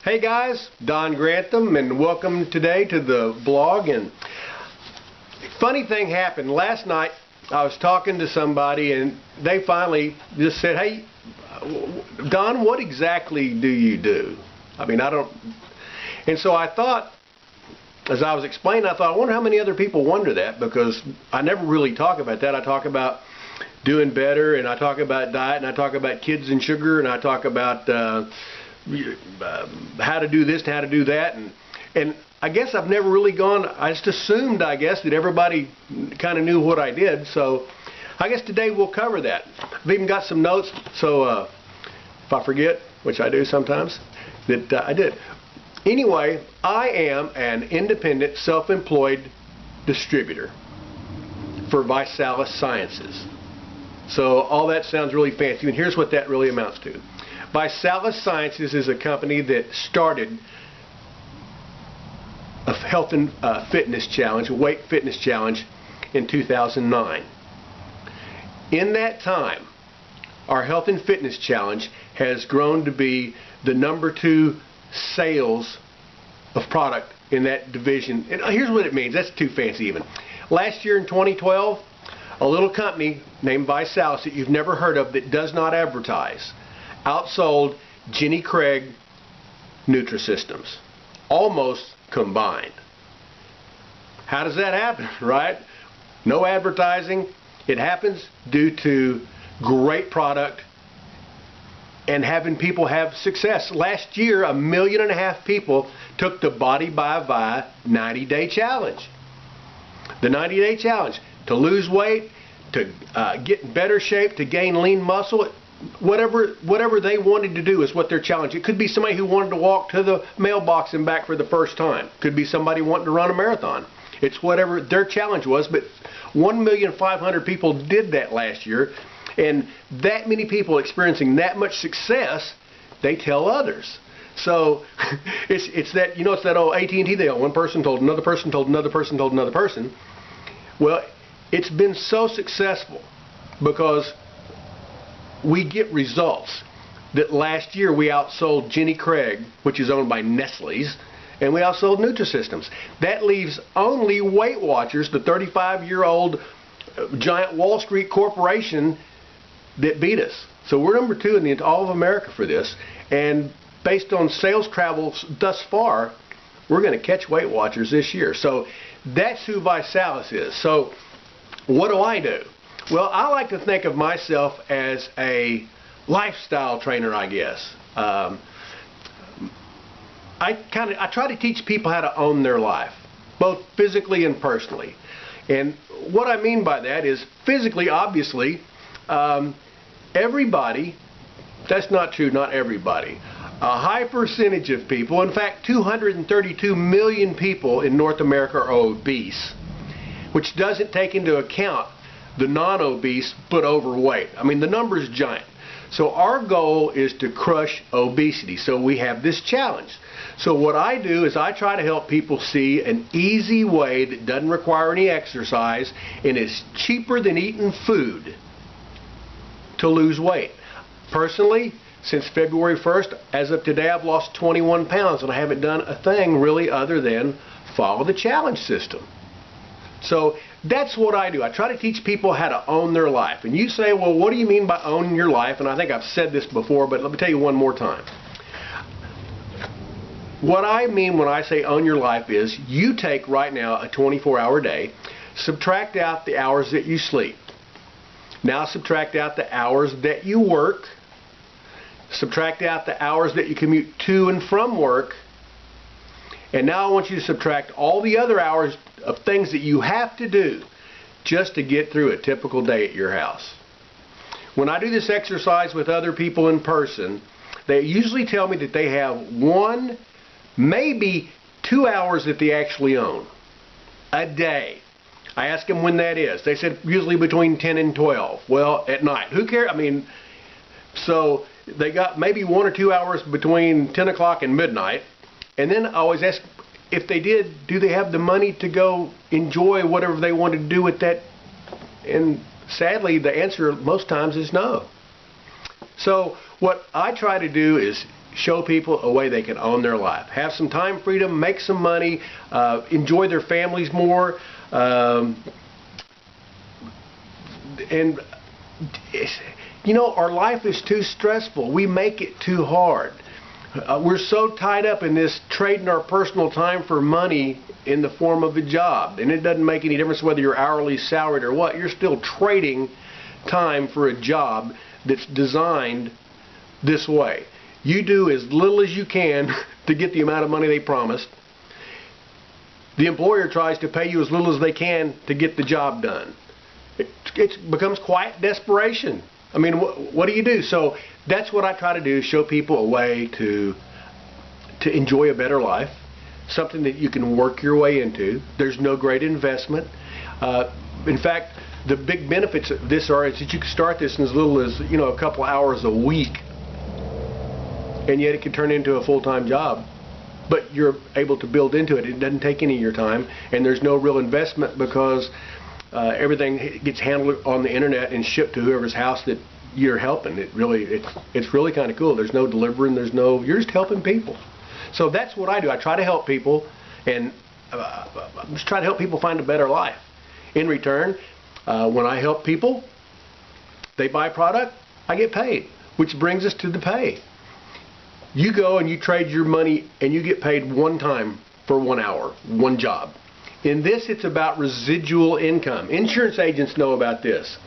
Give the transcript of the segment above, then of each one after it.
Hey guys, Don Grantham, and welcome today to the blog. And funny thing happened last night. I was talking to somebody and they finally just said, "Hey Don, what exactly do you do?" I mean, I don't. And so I thought, as I was explaining, I wonder how many other people wonder that, because I never really talk about that. I talk about doing better, and I talk about diet, and I talk about kids and sugar, and I talk about how to do this and how to do that, and I guess I've never really gone. I just assumed, I guess, that everybody kind of knew what I did. So I guess today we'll cover that. I've even got some notes, so if I forget, which I do sometimes, that I did. Anyway, I am an independent, self-employed distributor for ViSalus Sciences. So all that sounds really fancy, and here's what that really amounts to. ViSalus Sciences is a company that started a health and fitness challenge, a weight fitness challenge, in 2009. In that time, our health and fitness challenge has grown to be the #2 sales of product in that division. And here's what it means. That's too fancy even. Last year in 2012, a little company named ViSalus that you've never heard of, that does not advertise, outsold Jenny Craig Nutrisystems, almost combined. How does that happen, right? No advertising. It happens due to great product and having people have success. Last year, 1.5 million people took the Body by Vi 90-day challenge. The 90-day challenge, to lose weight, to get in better shape, to gain lean muscle. Whatever they wanted to do is what their challenge. It could be somebody who wanted to walk to the mailbox and back for the first time. Could be somebody wanting to run a marathon. It's whatever their challenge was. But 1,500,000 people did that last year, and that many people experiencing that much success, they tell others. So it's that, it's that old AT&T deal. One person told another person, told another person, told another person. Well, it's been so successful because we get results that last year we outsold Jenny Craig, which is owned by Nestle's, and we outsold Nutrisystems. That leaves only Weight Watchers, the 35-year-old giant Wall Street corporation, that beat us. So we're #2 in all of America for this, and based on sales travels thus far, we're going to catch Weight Watchers this year. So that's who ViSalus is. So what do? Well, I like to think of myself as a lifestyle trainer, I guess. I try to teach people how to own their life, both physically and personally. And what I mean by that is, physically, obviously, everybody, that's not true, not everybody. A high percentage of people, in fact 232 million people in North America are obese, which doesn't take into account the non-obese but overweight. I mean, the number is giant. So our goal is to crush obesity. So we have this challenge. So what I do is I try to help people see an easy way that doesn't require any exercise and is cheaper than eating food to lose weight. Personally, since February 1st, as of today, I've lost 21 pounds, and I haven't done a thing really other than follow the challenge system. So that's what I do. I try to teach people how to own their life. And you say, well, what do you mean by owning your life? And I think I've said this before, but let me tell you one more time. What I mean when I say own your life is, you take right now a 24-hour day, subtract out the hours that you sleep. Now subtract out the hours that you work, subtract out the hours that you commute to and from work, and now I want you to subtract all the other hours of things that you have to do just to get through a typical day at your house. When I do this exercise with other people in person, they usually tell me that they have 1, maybe 2 hours that they actually own a day. I ask them when that is. They said usually between 10 and 12. Well, at night. Who cares? I mean, so they got maybe 1 or 2 hours between 10 o'clock and midnight. And then I always ask, if they did, do they have the money to go enjoy whatever they wanted to do with that? And sadly, the answer most times is no. So what I try to do is show people a way they can own their life, have some time freedom, make some money, enjoy their families more, and you know, our life is too stressful. We make it too hard. We're so tied up in this trading our personal time for money in the form of a job, and it doesn't make any difference whether you're hourly, salaried, or what. You're still trading time for a job that's designed this way. You do as little as you can to get the amount of money they promised. The employer tries to pay you as little as they can to get the job done. It becomes quiet desperation. I mean, what do you do? So that's what I try to do, show people a way to enjoy a better life, something that you can work your way into. There's no great investment. In fact, the big benefits of this are is that you can start this in as little as, you know, a couple hours a week, and yet it can turn into a full-time job. But you're able to build into it. It doesn't take any of your time, and there's no real investment because everything gets handled on the internet and shipped to whoever's house that you're helping. It's really kind of cool. There's no delivering. You're just helping people. So that's what I do. I try to help people, and I'm just trying to help people find a better life. In return, when I help people, they buy product, I get paid, which brings us to the pay. You go and you trade your money and you get paid one time for 1 hour, one job. In this, it's about residual income. Insurance agents know about this.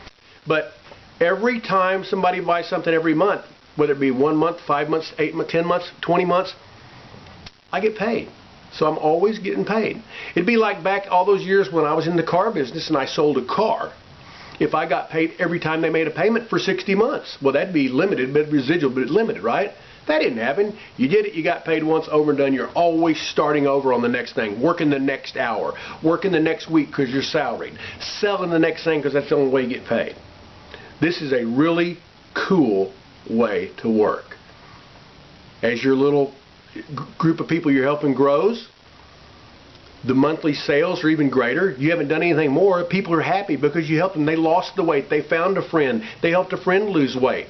But every time somebody buys something every month, whether it be 1 month, 5 months, 8 months, 10 months, 20 months, I get paid. So I'm always getting paid. It'd be like back all those years when I was in the car business and I sold a car. If I got paid every time they made a payment for 60 months, well, that'd be limited, but residual, but limited, right? That didn't happen. You did it, you got paid once, over and done. You're always starting over on the next thing, working the next hour, working the next week because you're salaried, selling the next thing because that's the only way you get paid. This is a really cool way to work. As your little group of people you're helping grows, the monthly sales are even greater. You haven't done anything more. People are happy because you helped them. They lost the weight. They found a friend. They helped a friend lose weight.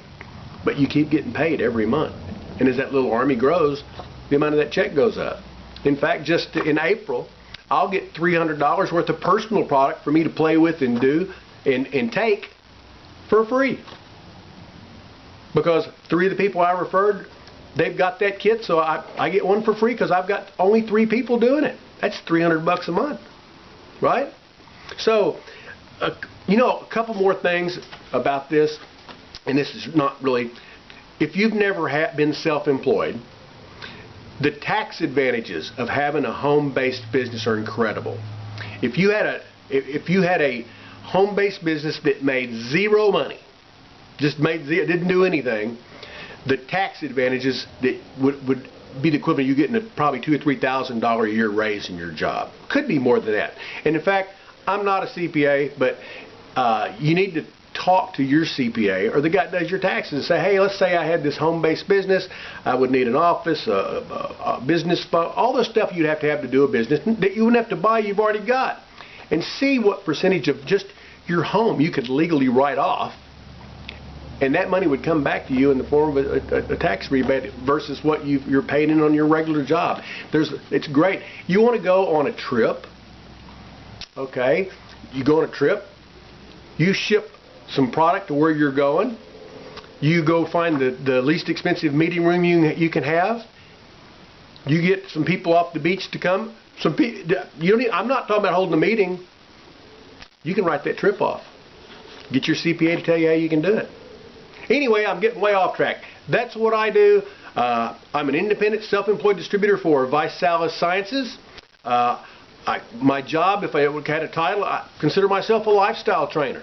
But you keep getting paid every month. And as that little army grows, the amount of that check goes up. In fact, just in April, I'll get $300 worth of personal product for me to play with and do and take for free. Because 3 of the people I referred, they've got that kit, so I get one for free because I've got only 3 people doing it. That's $300 a month, right? So, you know, a couple more things about this, and this is not really, if you've never been self-employed, the tax advantages of having a home-based business are incredible. If you had a home-based business that made zero money, didn't do anything, the tax advantages that would be the equivalent of you getting probably $2,000 or $3,000 a year raise in your job. Could be more than that. And in fact, I'm not a CPA, but you need to talk to your CPA or the guy that does your taxes and say, hey, let's say I had this home-based business. I would need an office, a business fund, all the stuff you'd have to do a business that you wouldn't have to buy, you've already got. And see what percentage of just your home you could legally write off, and that money would come back to you in the form of a tax rebate versus what you're paying in on your regular job. It's great. You want to go on a trip, okay? You go on a trip, you ship some product to where you're going, you go find the least expensive meeting room you can have, you get some people off the beach to come. I'm not talking about holding a meeting. You can write that trip off. Get your CPA to tell you how you can do it. Anyway, I'm getting way off track. That's what I do. I'm an independent self-employed distributor for ViSalus Sciences. My job, if I had a title, I consider myself a lifestyle trainer.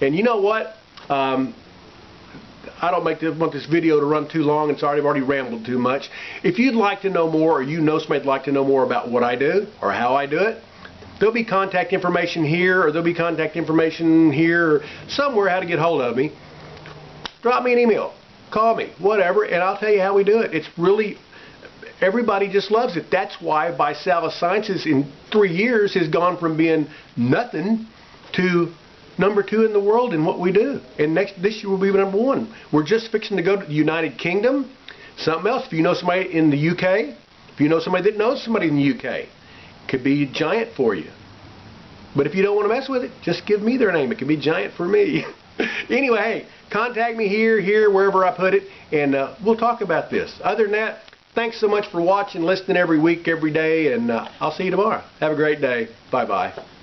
And you know what? I don't want this video to run too long, and sorry, I've already rambled too much. If you'd like to know more, or you know somebody'd like to know more about what I do or how I do it, there'll be contact information here, or there'll be contact information here, or somewhere how to get hold of me. Drop me an email, call me, whatever, and I'll tell you how we do it. It's really, everybody just loves it. That's why ViSalus Sciences in 3 years has gone from being nothing to #2 in the world in what we do. And this year we'll be #1. We're just fixing to go to the United Kingdom Something else, if you know somebody in the UK, if you know somebody that knows somebody in the UK, could be giant for you. But if you don't want to mess with it, just give me their name. It can be giant for me. Anyway, hey, contact me here, wherever I put it, and we'll talk about this. Other than that, thanks so much for watching, listening every week, every day, and I'll see you tomorrow. Have a great day. Bye-bye.